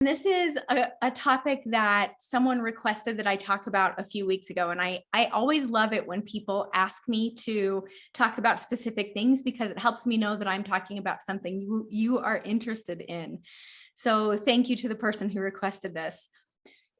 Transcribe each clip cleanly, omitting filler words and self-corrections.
This is a topic that someone requested that I talk about a few weeks ago. And I always love it when people ask me to talk about specific things because it helps me know that I'm talking about something you are interested in. So thank you to the person who requested this.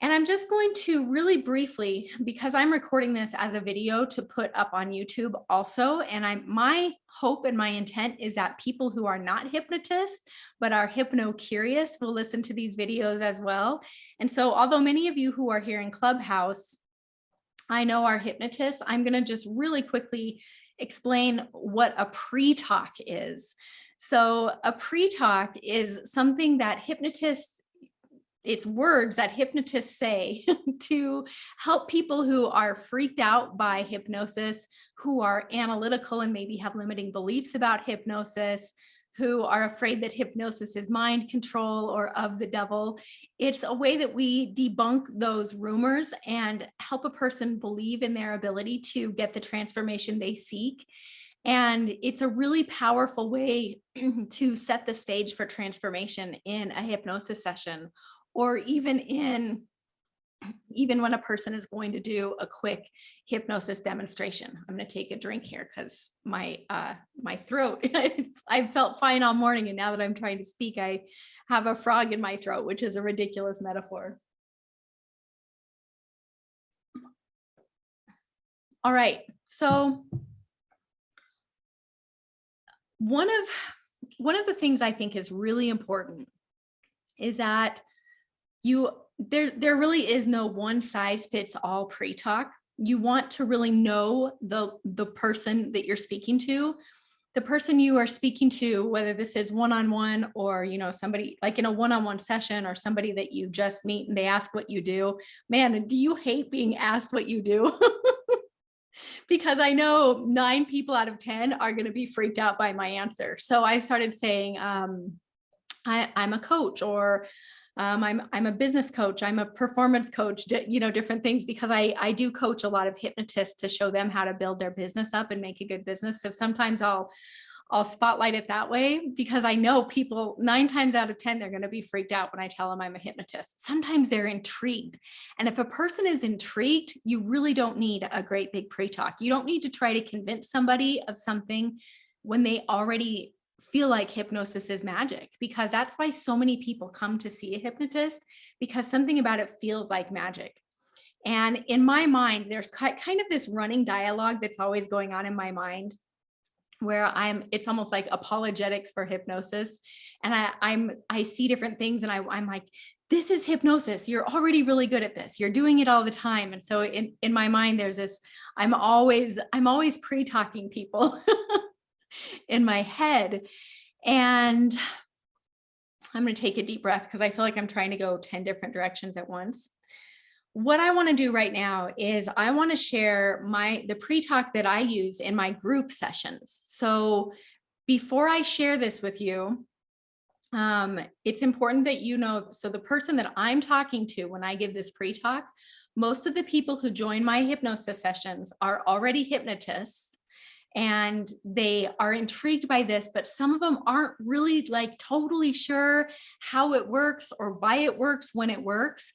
And I'm just going to really briefly, because I'm recording this as a video to put up on YouTube also. And my hope and my intent is that people who are not hypnotists, but are hypno curious will listen to these videos as well. And so although many of you who are here in Clubhouse, I know are hypnotists, I'm going to just really quickly explain what a pre-talk is. So a pre-talk is something that hypnotists, it's words that hypnotists say to help people who are freaked out by hypnosis, who are analytical and maybe have limiting beliefs about hypnosis, who are afraid that hypnosis is mind control or of the devil. It's a way that we debunk those rumors and help a person believe in their ability to get the transformation they seek. And it's a really powerful way to set the stage for transformation in a hypnosis session, or even when a person is going to do a quick hypnosis demonstration. I'm going to take a drink here because my throat, I felt fine all morning. And now that I'm trying to speak, I have a frog in my throat, which is a ridiculous metaphor. All right. So one of the things I think is really important is that there really is no one size fits all pre-talk. You want to really know the person that you're speaking to. The person you are speaking to, whether this is one-on-one or, somebody like in a one-on-one session, or somebody that you just meet and they ask what you do. Man, do you hate being asked what you do? Because I know 9 people out of 10 are going to be freaked out by my answer. So I started saying, I'm a coach, or I'm a business coach, I'm a performance coach, different things, because I do coach a lot of hypnotists to show them how to build their business up and make a good business. So sometimes I'll spotlight it that way, because I know people 9 times out of 10, they're going to be freaked out when I tell them I'm a hypnotist. Sometimes they're intrigued. And if a person is intrigued, you really don't need a great big pre-talk. You don't need to try to convince somebody of something when they already feel like hypnosis is magic, because that's why so many people come to see a hypnotist, because something about it feels like magic. And in my mind, there's kind of this running dialogue that's always going on in my mind, where it's almost like apologetics for hypnosis. And I see different things and I'm like, this is hypnosis. You're already really good at this. You're doing it all the time. And so in my mind, there's this, I'm always pre-talking people in my head. And I'm going to take a deep breath because I feel like I'm trying to go 10 different directions at once. What I want to do right now is I want to share the pre-talk that I use in my group sessions. So before I share this with you, it's important that you know, so the person that I'm talking to when I give this pre-talk, most of the people who join my hypnosis sessions are already hypnotists. And they are intrigued by this, but some of them aren't really like totally sure how it works or why it works when it works.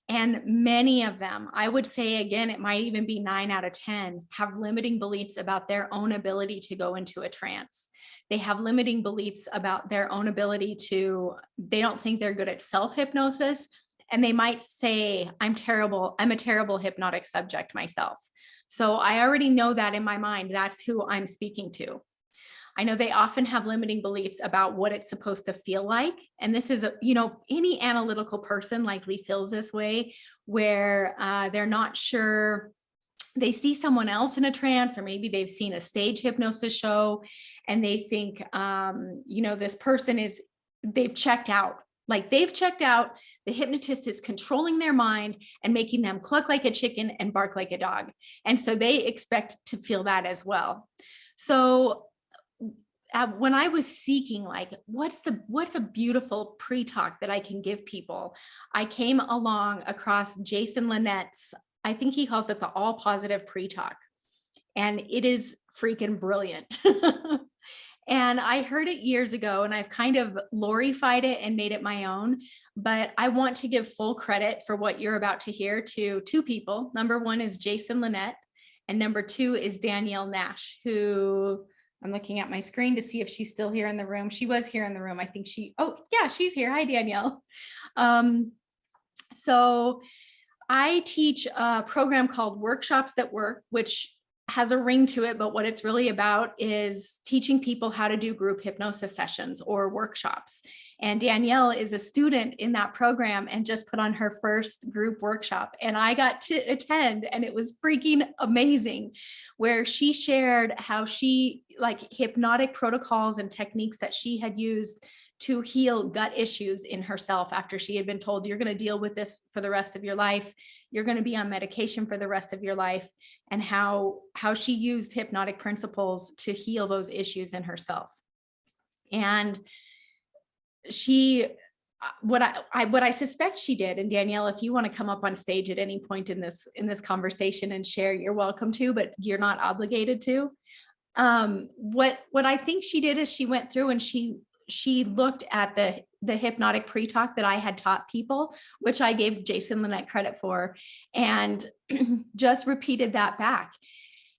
And many of them, I would say, again, it might even be 9 out of 10, have limiting beliefs about their own ability to go into a trance. They have limiting beliefs about their own ability they don't think they're good at self-hypnosis. And they might say, I'm a terrible hypnotic subject myself. So I already know that in my mind, that's who I'm speaking to. I know they often have limiting beliefs about what it's supposed to feel like. And this is, any analytical person likely feels this way, where they're not sure. They see someone else in a trance, or maybe they've seen a stage hypnosis show and they think, this person they've checked out. Like they've checked out, the hypnotist is controlling their mind and making them cluck like a chicken and bark like a dog. And so they expect to feel that as well. So when I was seeking, like, what's a beautiful pre-talk that I can give people, I came across Jason Linett's, I think he calls it the all positive pre-talk. And it is freaking brilliant. And I heard it years ago, and I've kind of Lorified it and made it my own. But I want to give full credit for what you're about to hear to two people. Number one is Jason Linett, and number two is Danielle Nash, who I'm looking at my screen to see if she's still here in the room. She was here in the room. I think oh yeah, she's here. Hi, Danielle. So I teach a program called Workshops That Work, which has a ring to it, but what it's really about is teaching people how to do group hypnosis sessions or workshops. And Danielle is a student in that program and just put on her first group workshop. And I got to attend, and it was freaking amazing, where she shared how she, like, hypnotic protocols and techniques that she had used to heal gut issues in herself after she had been told, you're going to deal with this for the rest of your life. You're going to be on medication for the rest of your life, and how she used hypnotic principles to heal those issues in herself. And she, what I suspect she did, and Danielle, if you want to come up on stage at any point in this conversation and share, you're welcome to, but you're not obligated to. What I think she did is she went through and she looked at the hypnotic pre-talk that I had taught people, which I gave Jason Linett credit for, and just repeated that back.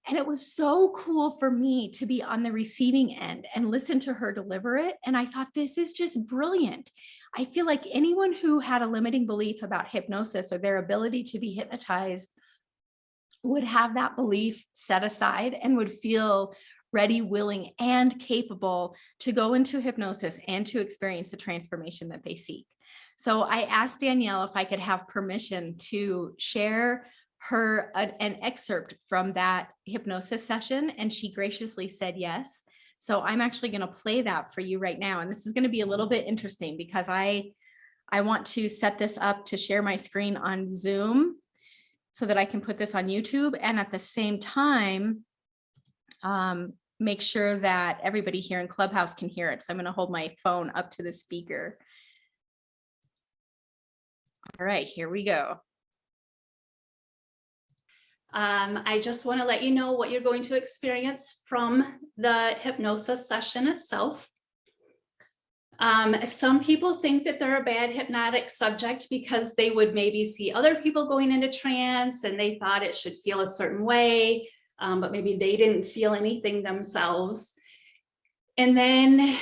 And it was so cool for me to be on the receiving end and listen to her deliver it. And I thought, this is just brilliant. I feel like anyone who had a limiting belief about hypnosis or their ability to be hypnotized would have that belief set aside and would feel ready, willing, and capable to go into hypnosis and to experience the transformation that they seek. So I asked Danielle if I could have permission to share her an excerpt from that hypnosis session, and she graciously said yes. So I'm actually going to play that for you right now. And this is going to be a little bit interesting because I want to set this up to share my screen on Zoom so that I can put this on YouTube, and at the same time, make sure that everybody here in Clubhouse can hear it. So I'm going to hold my phone up to the speaker. All right, here we go. I just want to let you know what you're going to experience from the hypnosis session itself. Some people think that they're a bad hypnotic subject because they would maybe see other people going into trance and they thought it should feel a certain way. But maybe they didn't feel anything themselves. And then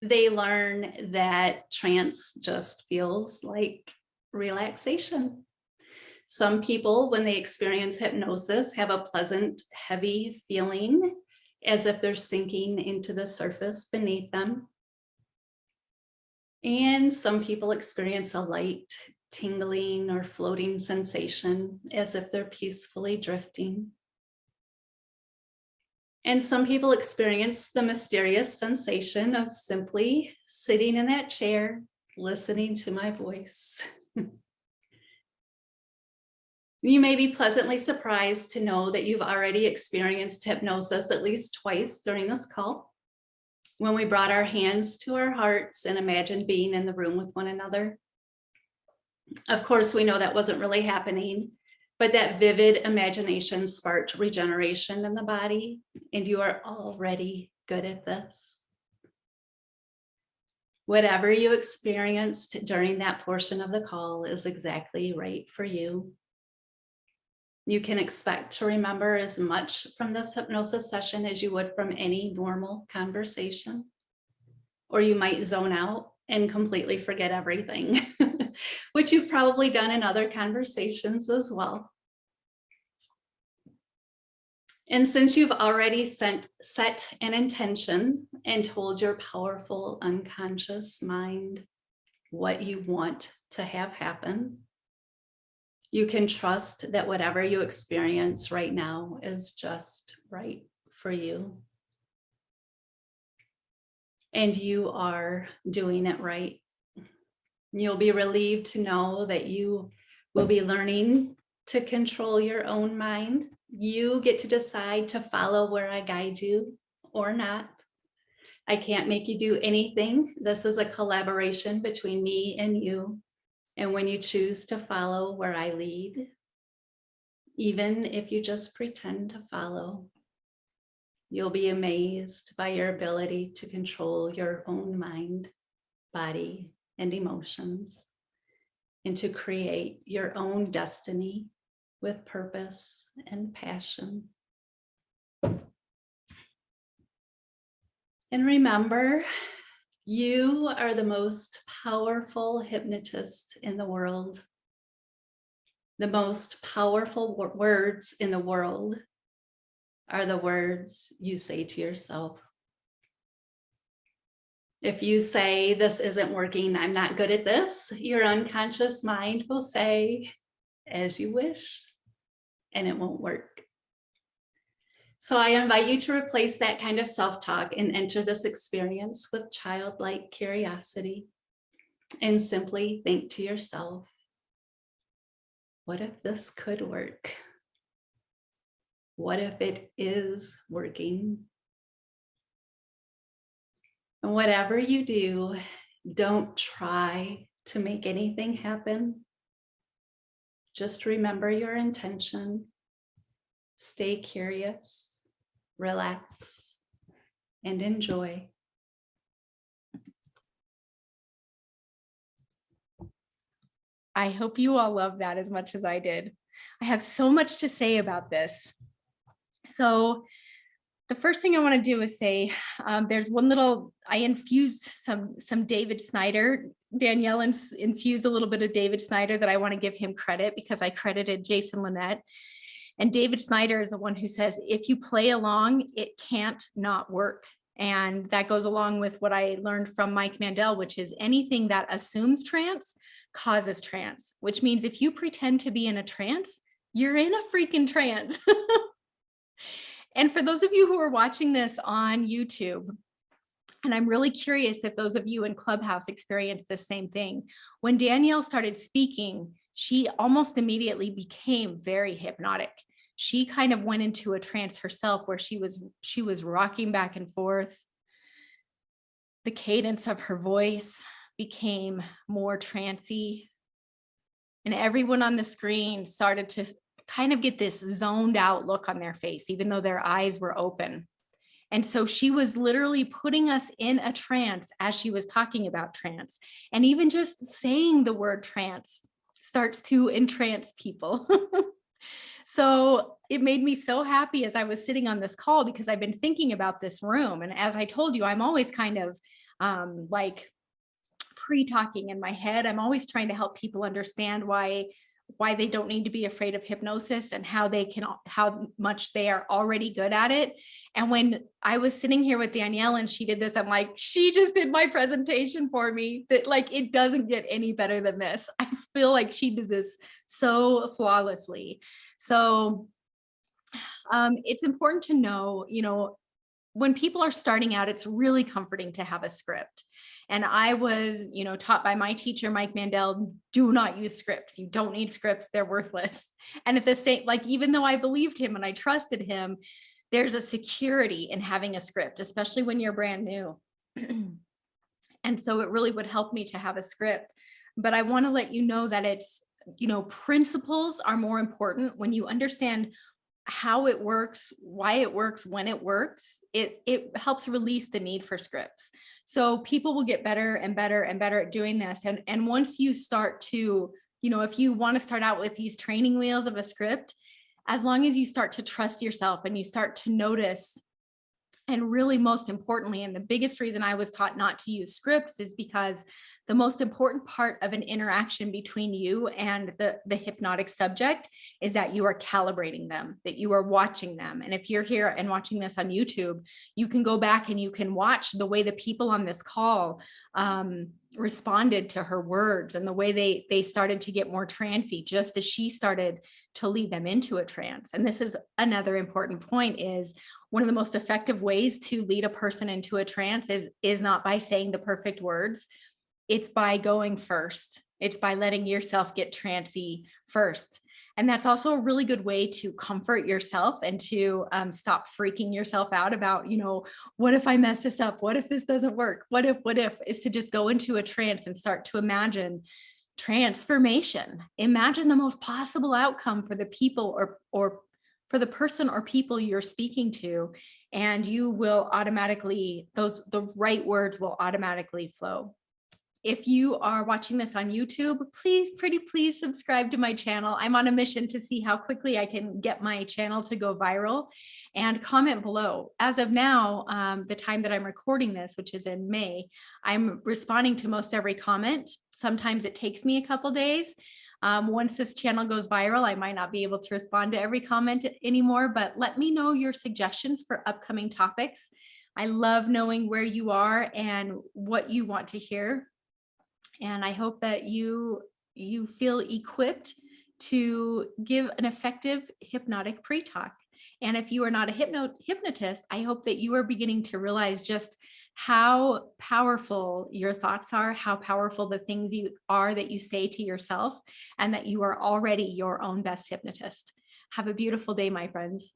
they learn that trance just feels like relaxation. Some people, when they experience hypnosis, have a pleasant, heavy feeling as if they're sinking into the surface beneath them. And some people experience a light, tingling or floating sensation as if they're peacefully drifting. And some people experience the mysterious sensation of simply sitting in that chair, listening to my voice. You may be pleasantly surprised to know that you've already experienced hypnosis at least twice during this call, when we brought our hands to our hearts and imagined being in the room with one another. Of course, we know that wasn't really happening, but that vivid imagination sparked regeneration in the body, and you are already good at this. Whatever you experienced during that portion of the call is exactly right for you. You can expect to remember as much from this hypnosis session as you would from any normal conversation, or you might zone out and completely forget everything, which you've probably done in other conversations as well. And since you've already set an intention and told your powerful unconscious mind what you want to have happen, you can trust that whatever you experience right now is just right for you. And you are doing it right. You'll be relieved to know that you will be learning to control your own mind. You get to decide to follow where I guide you or not. I can't make you do anything. This is a collaboration between me and you. And when you choose to follow where I lead, even if you just pretend to follow, You'll be amazed by your ability to control your own mind, body, and emotions, and to create your own destiny with purpose and passion. And remember, you are the most powerful hypnotist in the world. The most powerful words in the world are the words you say to yourself. If you say, this isn't working, I'm not good at this, your unconscious mind will say, as you wish, and it won't work. So I invite you to replace that kind of self-talk and enter this experience with childlike curiosity and simply think to yourself, what if this could work? What if it is working? And whatever you do, don't try to make anything happen. Just remember your intention. Stay curious, relax, and enjoy. I hope you all love that as much as I did. I have so much to say about this. So the first thing I want to do is say, there's one little, I infused some David Snyder. Danielle infused a little bit of David Snyder that I want to give him credit because I credited Jason Linett. And David Snyder is the one who says, if you play along, it can't not work. And that goes along with what I learned from Mike Mandel, which is anything that assumes trance causes trance, which means if you pretend to be in a trance, you're in a freaking trance. And for those of you who are watching this on YouTube, and I'm really curious if those of you in Clubhouse experienced the same thing. When Danielle started speaking, she almost immediately became very hypnotic. She kind of went into a trance herself where she was rocking back and forth. The cadence of her voice became more trancy. And everyone on the screen started to kind of get this zoned out look on their face, even though their eyes were open. And so she was literally putting us in a trance as she was talking about trance. And even just saying the word trance starts to entrance people. So it made me so happy as I was sitting on this call because I've been thinking about this room. And as I told you, I'm always kind of like pre-talking in my head. I'm always trying to help people understand why they don't need to be afraid of hypnosis and how much they are already good at it. And when I was sitting here with Danielle and she did this, I'm like, she just did my presentation for me. That like, it doesn't get any better than this. I feel like she did this so flawlessly. So it's important to know, when people are starting out, it's really comforting to have a script. And I was, taught by my teacher, Mike Mandel, do not use scripts. You don't need scripts. They're worthless. And at the same, like, even though I believed him and I trusted him, there's a security in having a script, especially when you're brand new. And so it really would help me to have a script. But I want to let you know that it's, principles are more important. When you understand how it works, why it works, when it works, it helps release the need for scripts. So people will get better and better and better at doing this. And once you start to, if you want to start out with these training wheels of a script, as long as you start to trust yourself and you start to notice, and really most importantly, and the biggest reason I was taught not to use scripts is because the most important part of an interaction between you and the hypnotic subject is that you are calibrating them, that you are watching them. And if you're here and watching this on YouTube, you can go back and you can watch the way the people on this call responded to her words and the way they started to get more trancy, just as she started to lead them into a trance. And this is another important point, is one of the most effective ways to lead a person into a trance is not by saying the perfect words. It's by going first. It's by letting yourself get trancy first. And that's also a really good way to comfort yourself and to stop freaking yourself out about, what if I mess this up? What if this doesn't work? What if, is to just go into a trance and start to imagine transformation. Imagine the most possible outcome for the people or for the person or people you're speaking to, and you will automatically, the right words will automatically flow. If you are watching this on YouTube, please subscribe to my channel. I'm on a mission to see how quickly I can get my channel to go viral, and comment below. As of now, the time that I'm recording this, which is in May, I'm responding to most every comment. Sometimes it takes me a couple days. Once this channel goes viral, I might not be able to respond to every comment anymore, but let me know your suggestions for upcoming topics. I love knowing where you are and what you want to hear. And I hope that you feel equipped to give an effective hypnotic pre-talk. And if you are not a hypnotist, I hope that you are beginning to realize just how powerful your thoughts are, how powerful the things you are that you say to yourself, and that you are already your own best hypnotist. Have a beautiful day, my friends.